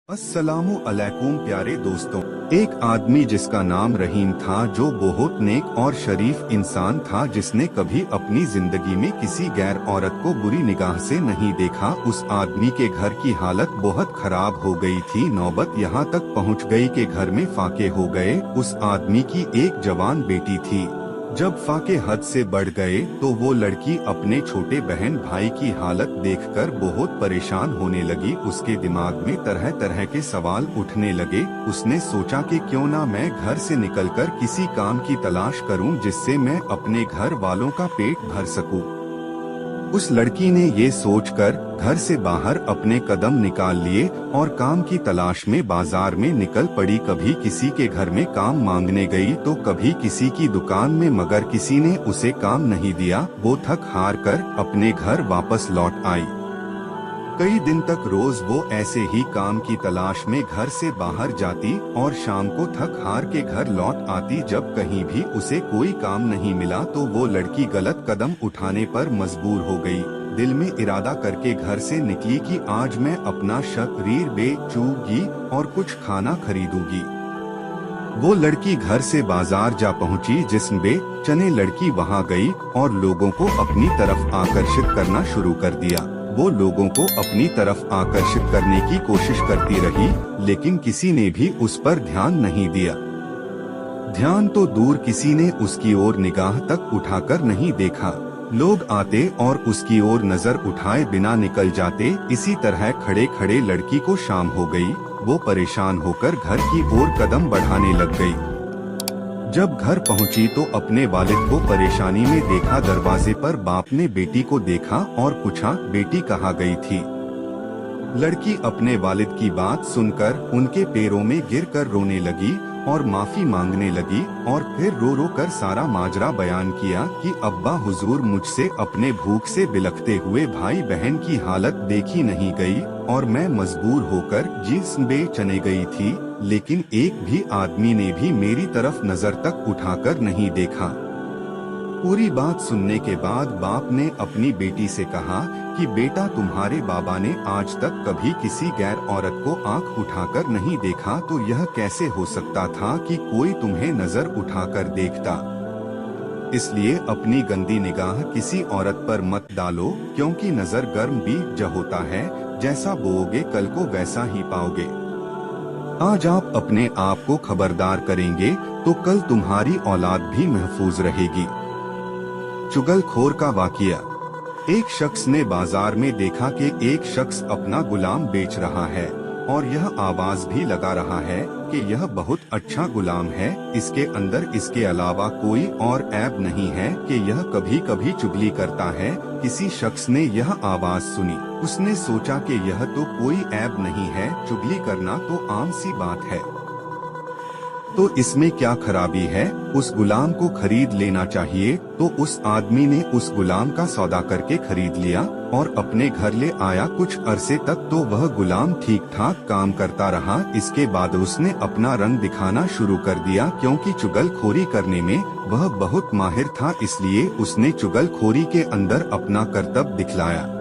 अस्सलामु अलैकुम प्यारे दोस्तों। एक आदमी जिसका नाम रहीम था, जो बहुत नेक और शरीफ इंसान था, जिसने कभी अपनी जिंदगी में किसी गैर औरत को बुरी निगाह से नहीं देखा। उस आदमी के घर की हालत बहुत खराब हो गई थी। नौबत यहाँ तक पहुँच गई कि घर में फाके हो गए। उस आदमी की एक जवान बेटी थी। जब फाके हद से बढ़ गए तो वो लड़की अपने छोटे बहन भाई की हालत देखकर बहुत परेशान होने लगी। उसके दिमाग में तरह तरह के सवाल उठने लगे। उसने सोचा कि क्यों ना मैं घर से निकलकर किसी काम की तलाश करूं, जिससे मैं अपने घर वालों का पेट भर सकूं। उस लड़की ने ये सोचकर घर से बाहर अपने कदम निकाल लिए और काम की तलाश में बाजार में निकल पड़ी। कभी किसी के घर में काम मांगने गई तो कभी किसी की दुकान में, मगर किसी ने उसे काम नहीं दिया। वो थक हार कर अपने घर वापस लौट आई। कई दिन तक रोज वो ऐसे ही काम की तलाश में घर से बाहर जाती और शाम को थक हार के घर लौट आती। जब कहीं भी उसे कोई काम नहीं मिला तो वो लड़की गलत कदम उठाने पर मजबूर हो गई। दिल में इरादा करके घर से निकली कि आज मैं अपना शरीर बेचूंगी और कुछ खाना खरीदूंगी। वो लड़की घर से बाजार जा पहुंची, जिसमें बेचने लड़की वहां गई और लोगों को अपनी तरफ आकर्षित करना शुरू कर दिया। वो लोगों को अपनी तरफ आकर्षित करने की कोशिश करती रही, लेकिन किसी ने भी उस पर ध्यान नहीं दिया। ध्यान तो दूर, किसी ने उसकी ओर निगाह तक उठाकर नहीं देखा। लोग आते और उसकी ओर नजर उठाए बिना निकल जाते। इसी तरह खड़े खड़े लड़की को शाम हो गई। वो परेशान होकर घर की ओर कदम बढ़ाने लग गई। जब घर पहुंची तो अपने वालिद को परेशानी में देखा। दरवाजे पर बाप ने बेटी को देखा और पूछा, बेटी कहाँ गई थी? लड़की अपने वालिद की बात सुनकर उनके पैरों में गिरकर रोने लगी और माफी मांगने लगी और फिर रो रो कर सारा माजरा बयान किया कि अब्बा हुजूर, मुझसे अपने भूख से बिलखते हुए भाई बहन की हालत देखी नहीं गई और मैं मजबूर होकर जिस्म बेचने गई थी, लेकिन एक भी आदमी ने भी मेरी तरफ नजर तक उठाकर नहीं देखा। पूरी बात सुनने के बाद बाप ने अपनी बेटी से कहा कि बेटा, तुम्हारे बाबा ने आज तक कभी किसी गैर औरत को आंख उठाकर नहीं देखा, तो यह कैसे हो सकता था कि कोई तुम्हें नजर उठाकर देखता। इसलिए अपनी गंदी निगाह किसी औरत पर मत डालो, क्योंकि नजर गर्म बीज होता है। जैसा बोओगे कल को वैसा ही पाओगे। आज आप अपने आप को खबरदार करेंगे तो कल तुम्हारी औलाद भी महफूज रहेगी। चुगलखोर का वाकया। एक शख्स ने बाजार में देखा कि एक शख्स अपना गुलाम बेच रहा है और यह आवाज भी लगा रहा है कि यह बहुत अच्छा गुलाम है, इसके अंदर इसके अलावा कोई और ऐब नहीं है कि यह कभी कभी चुगली करता है। किसी शख्स ने यह आवाज सुनी। उसने सोचा कि यह तो कोई ऐब नहीं है, चुगली करना तो आम सी बात है, तो इसमें क्या खराबी है, उस गुलाम को खरीद लेना चाहिए। तो उस आदमी ने उस गुलाम का सौदा करके खरीद लिया और अपने घर ले आया। कुछ अरसे तक तो वह गुलाम ठीक ठाक काम करता रहा। इसके बाद उसने अपना रंग दिखाना शुरू कर दिया, क्योंकि चुगलखोरी करने में वह बहुत माहिर था। इसलिए उसने चुगलखोरी के अंदर अपना करतब दिखलाया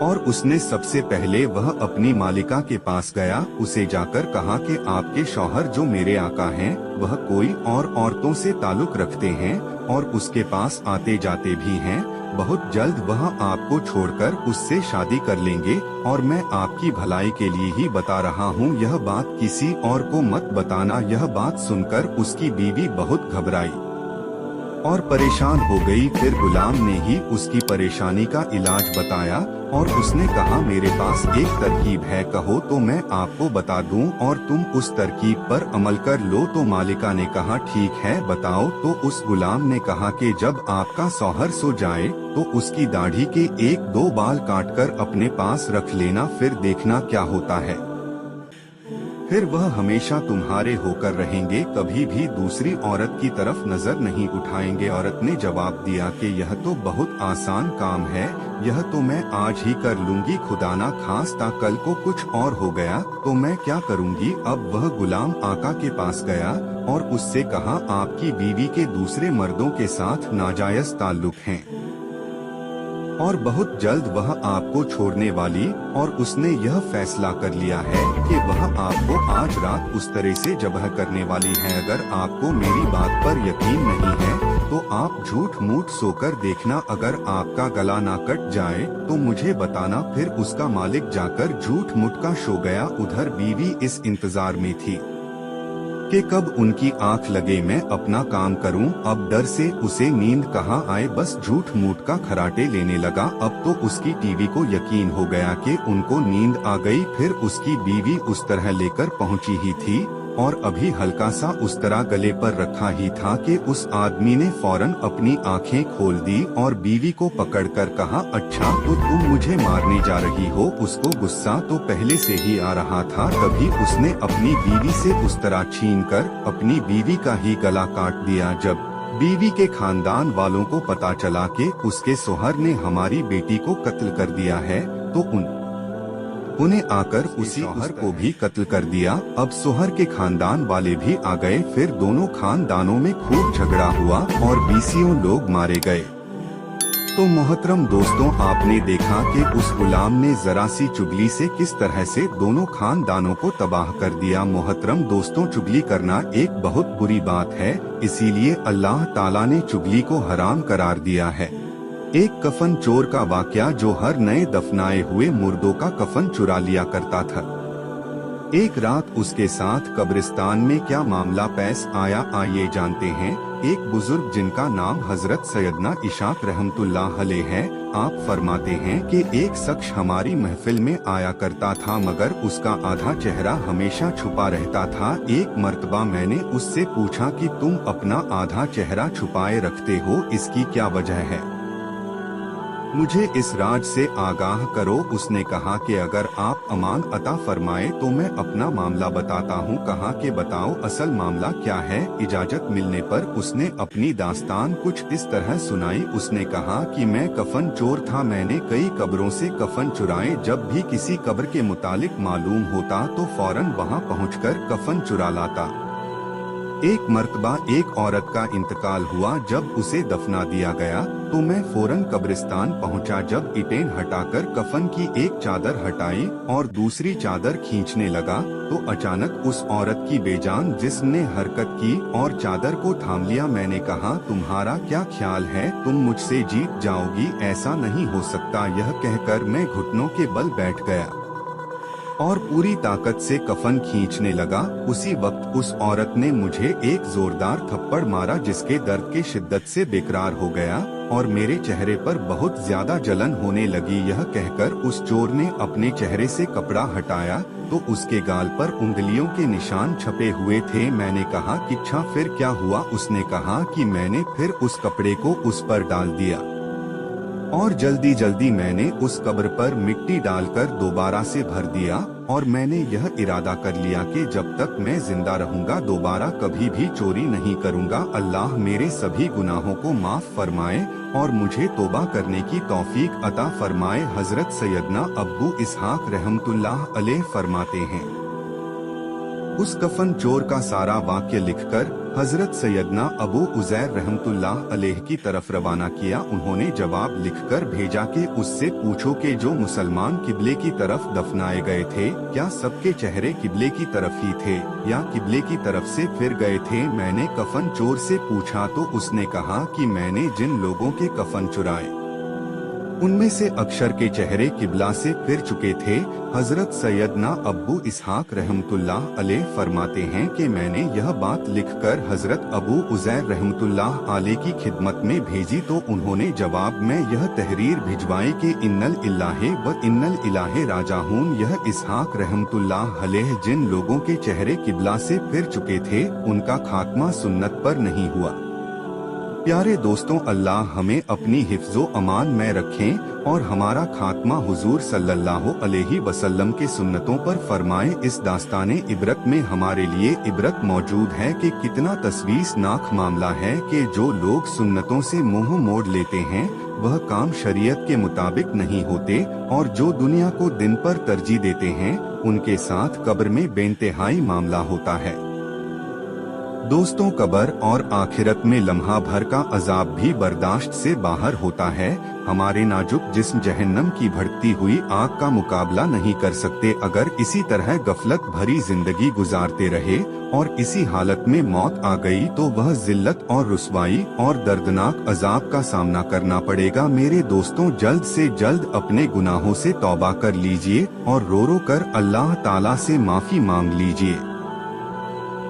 और उसने सबसे पहले वह अपनी मालिका के पास गया। उसे जाकर कहा कि आपके शौहर जो मेरे आका हैं, वह कोई और औरतों से ताल्लुक रखते हैं और उसके पास आते जाते भी हैं। बहुत जल्द वह आपको छोड़कर उससे शादी कर लेंगे और मैं आपकी भलाई के लिए ही बता रहा हूँ, यह बात किसी और को मत बताना। यह बात सुनकर उसकी बीवी बहुत घबराई और परेशान हो गई। फिर गुलाम ने ही उसकी परेशानी का इलाज बताया और उसने कहा, मेरे पास एक तरकीब है, कहो तो मैं आपको बता दूं और तुम उस तरकीब पर अमल कर लो। तो मालिका ने कहा, ठीक है बताओ। तो उस गुलाम ने कहा कि जब आपका शौहर सो जाए तो उसकी दाढ़ी के 1-2 बाल काटकर अपने पास रख लेना, फिर देखना क्या होता है। फिर वह हमेशा तुम्हारे होकर रहेंगे, कभी भी दूसरी औरत की तरफ नजर नहीं उठाएंगे। औरत ने जवाब दिया कि यह तो बहुत आसान काम है, यह तो मैं आज ही कर लूंगी, खुदा ना खास्ता कल को कुछ और हो गया तो मैं क्या करूंगी। अब वह गुलाम आका के पास गया और उससे कहा, आपकी बीवी के दूसरे मर्दों के साथ नाजायज ताल्लुक हैं। और बहुत जल्द वह आपको छोड़ने वाली, और उसने यह फैसला कर लिया है कि वह आपको आज रात उस तरह से जबह करने वाली है। अगर आपको मेरी बात पर यकीन नहीं है तो आप झूठ मूठ सोकर देखना। अगर आपका गला ना कट जाए तो मुझे बताना, फिर उसका मालिक जाकर झूठ मूठ का सो गया। उधर बीवी इस इंतजार में थी कि कब उनकी आंख लगे मैं अपना काम करूं। अब डर से उसे नींद कहाँ आए, बस झूठ मूठ का खराटे लेने लगा। अब तो उसकी टीवी को यकीन हो गया कि उनको नींद आ गई। फिर उसकी बीवी उस तरह लेकर पहुंची ही थी और अभी हल्का सा उस तरह गले पर रखा ही था कि उस आदमी ने फौरन अपनी आंखें खोल दी और बीवी को पकड़कर कहा, अच्छा तो तुम मुझे मारने जा रही हो। उसको गुस्सा तो पहले से ही आ रहा था, तभी उसने अपनी बीवी से उस तरह छीनकर अपनी बीवी का ही गला काट दिया। जब बीवी के खानदान वालों को पता चला कि उसके सोहर ने हमारी बेटी को कत्ल कर दिया है तो उन्हें आकर उसी सोहर को भी कत्ल कर दिया। अब सोहर के खानदान वाले भी आ गए। फिर दोनों खानदानों में खूब झगड़ा हुआ और 20 लोग मारे गए। तो मोहतरम दोस्तों, आपने देखा कि उस गुलाम ने जरा सी चुगली से किस तरह से दोनों खानदानों को तबाह कर दिया। मोहतरम दोस्तों, चुगली करना एक बहुत बुरी बात है, इसीलिए अल्लाह ताला ने चुगली को हराम करार दिया है। एक कफन चोर का वाकया जो हर नए दफनाए हुए मुर्दों का कफन चुरा लिया करता था। एक रात उसके साथ कब्रिस्तान में क्या मामला पेश आया, आइए जानते हैं। एक बुजुर्ग जिनका नाम हजरत सैयदना इशाक रहमतुल्लाह अलैह है, आप फरमाते हैं कि एक शख्स हमारी महफिल में आया करता था मगर उसका आधा चेहरा हमेशा छुपा रहता था। एक मर्तबा मैंने उससे पूछा कि तुम अपना आधा चेहरा छुपाए रखते हो, इसकी क्या वजह है, मुझे इस राज से आगाह करो। उसने कहा कि अगर आप अमान अता फरमाए तो मैं अपना मामला बताता हूँ। कहा कि बताओ असल मामला क्या है। इजाजत मिलने पर उसने अपनी दास्तान कुछ इस तरह सुनाई। उसने कहा कि मैं कफन चोर था, मैंने कई कब्रों से कफन चुराए। जब भी किसी कब्र के मुतालिक मालूम होता तो फौरन वहाँ पहुँचकर कफन चुरा लाता। एक मर्तबा एक औरत का इंतकाल हुआ। जब उसे दफना दिया गया तो मैं फौरन कब्रिस्तान पहुंचा। जब ईंटें हटाकर कफन की एक चादर हटाई और दूसरी चादर खींचने लगा तो अचानक उस औरत की बेजान जिस्म ने हरकत की और चादर को थाम लिया। मैंने कहा, तुम्हारा क्या ख्याल है, तुम मुझसे जीत जाओगी, ऐसा नहीं हो सकता। यह कहकर मैं घुटनों के बल बैठ गया और पूरी ताकत से कफन खींचने लगा। उसी वक्त उस औरत ने मुझे एक जोरदार थप्पड़ मारा जिसके दर्द के शिद्दत से बेकरार हो गया और मेरे चेहरे पर बहुत ज्यादा जलन होने लगी। यह कहकर उस चोर ने अपने चेहरे से कपड़ा हटाया तो उसके गाल पर उंगलियों के निशान छपे हुए थे। मैंने कहा कि अच्छा फिर क्या हुआ। उसने कहा कि मैंने फिर उस कपड़े को उस पर डाल दिया और जल्दी जल्दी मैंने उस कब्र पर मिट्टी डालकर दोबारा से भर दिया और मैंने यह इरादा कर लिया कि जब तक मैं जिंदा रहूंगा दोबारा कभी भी चोरी नहीं करूंगा। अल्लाह मेरे सभी गुनाहों को माफ फरमाए और मुझे तौबा करने की तौफीक अता फरमाए। हजरत सैयदना अब्बू इसहाक रहमतुल्लाह अलैह फरमाते हैं, उस कफन चोर का सारा वाक्य लिखकर हजरत सैयदना अबू उजैर रहमतुल्लाह अलैह की तरफ रवाना किया। उन्होंने जवाब लिखकर भेजा कि उससे पूछो कि जो मुसलमान किबले की तरफ दफनाए गए थे क्या सबके चेहरे किबले की तरफ ही थे या किबले की तरफ से फिर गए थे। मैंने कफन चोर से पूछा तो उसने कहा कि मैंने जिन लोगों के कफन चुराए उनमें से अक्सर के चेहरे किबला से फिर चुके थे। हजरत सैयदना अब्बू इसहाक रहमतुल्लाह अलैह फरमाते हैं कि मैंने यह बात लिखकर हजरत अबू उजैर रहमतुल्लाह अलैह की खिदमत में भेजी तो उन्होंने जवाब में यह तहरीर भिजवाई कि इन्नल इल्लाहे व इन्नल इलाहे राजाहून। यह इसहाक रहमतुल्लाह अलैह जिन लोगों के चेहरे किबला से फिर चुके थे उनका खात्मा सुन्नत पर नहीं हुआ। प्यारे दोस्तों, अल्लाह हमें अपनी हिफ्जो अमान में रखें और हमारा खात्मा हुजूर सल्लल्लाहु अलैहि वसल्लम के सुन्नतों पर फरमाए। इस दास्ताने इबरत में हमारे लिए इबरत मौजूद है कि कितना तस्वीसनाक मामला है कि जो लोग सुन्नतों से मुंह मोड़ लेते हैं वह काम शरीयत के मुताबिक नहीं होते और जो दुनिया को दिन पर तरजीह देते हैं उनके साथ कब्र में बेइंतहाई मामला होता है। दोस्तों, कब्र और आखिरत में लम्हा भर का अजाब भी बर्दाश्त से बाहर होता है। हमारे नाजुक जिस्म जहन्नम की भड़कती हुई आग का मुकाबला नहीं कर सकते। अगर इसी तरह गफलत भरी जिंदगी गुजारते रहे और इसी हालत में मौत आ गई तो वह जिल्लत और रुसवाई और दर्दनाक अजाब का सामना करना पड़ेगा। मेरे दोस्तों, जल्द से जल्द अपने गुनाहों से तौबा कर लीजिए और रो रो कर अल्लाह ताला से माफी मांग लीजिए।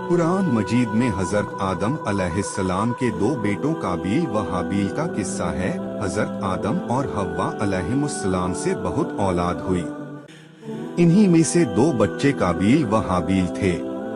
कुरान मजीद में हजरत आदम अलैहिस्सलाम के दो बेटों काबील व हाबील का किस्सा है। हजरत आदम और हव्वा अलैहिमुस्सलाम से बहुत औलाद हुई। इन्हीं में से दो बच्चे काबील व हाबील थे।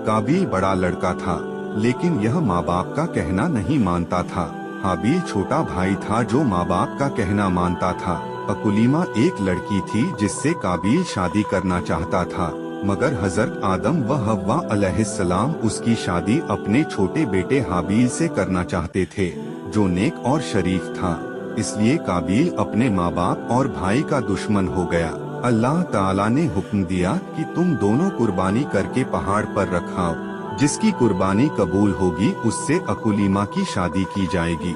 काबील बड़ा लड़का था, लेकिन यह माँ बाप का कहना नहीं मानता था। हाबील छोटा भाई था जो माँ बाप का कहना मानता था। अकुलीमा एक लड़की थी जिससे काबील शादी करना चाहता था, मगर हजरत आदम व हव्वा अलैहिस्सलाम उसकी शादी अपने छोटे बेटे हाबील से करना चाहते थे, जो नेक और शरीफ था। इसलिए काबील अपने माँ बाप और भाई का दुश्मन हो गया। अल्लाह ताला ने हुक्म दिया कि तुम दोनों कुर्बानी करके पहाड़ पर रखाओ। जिसकी कुर्बानी कबूल होगी उससे अकुलीमा की शादी की जाएगी।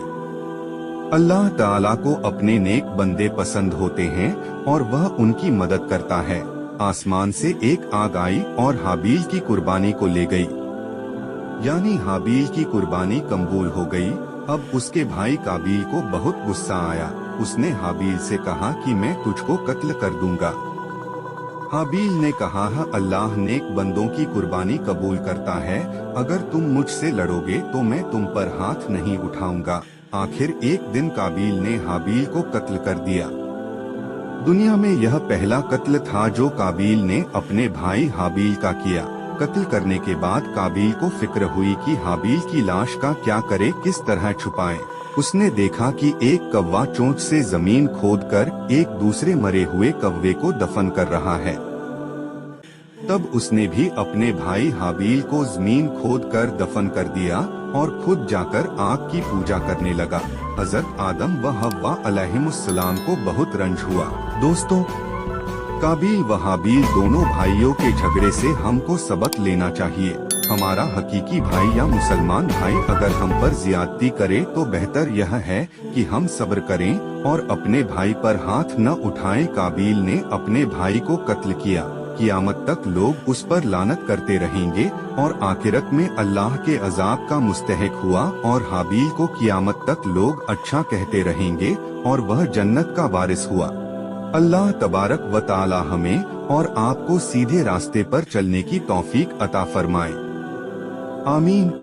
अल्लाह ताला को अपने नेक बंदे पसंद होते हैं और वह उनकी मदद करता है। आसमान से एक आग आई और हाबील की कुर्बानी को ले गई, यानी हाबील की कुर्बानी कबूल हो गई। अब उसके भाई काबील को बहुत गुस्सा आया। उसने हाबील से कहा कि मैं तुझको कत्ल कर दूंगा। हाबील ने कहा, अल्लाह नेक बंदों की कुर्बानी कबूल करता है। अगर तुम मुझसे लड़ोगे तो मैं तुम पर हाथ नहीं उठाऊंगा। आखिर एक दिन काबील ने हाबील को कत्ल कर दिया। दुनिया में यह पहला कत्ल था जो काबील ने अपने भाई हाबील का किया। कत्ल करने के बाद काबील को फिक्र हुई कि हाबील की लाश का क्या करे, किस तरह छुपाए। उसने देखा कि एक कौवा चोंच से जमीन खोदकर एक दूसरे मरे हुए कौवे को दफन कर रहा है। तब उसने भी अपने भाई हाबील को जमीन खोदकर दफन कर दिया और खुद जाकर आग की पूजा करने लगा। हजरत आदम व हव्वा अलैहिमुस्सलाम को बहुत रंज हुआ। दोस्तों, काबील व हाबील दोनों भाइयों के झगड़े से हमको सबक लेना चाहिए। हमारा हकीकी भाई या मुसलमान भाई अगर हम पर ज्यादती करे तो बेहतर यह है कि हम सब्र करें और अपने भाई पर हाथ न उठाएं। काबील ने अपने भाई को कत्ल किया। कियामत तक लोग उस पर लानत करते रहेंगे और आखिरत में अल्लाह के अजाब का मुस्तहिक हुआ, और हाबील को कियामत तक लोग अच्छा कहते रहेंगे और वह जन्नत का वारिस हुआ। अल्लाह तबारक व ताला हमें और आपको सीधे रास्ते पर चलने की तौफीक अता फरमाए। आमीन।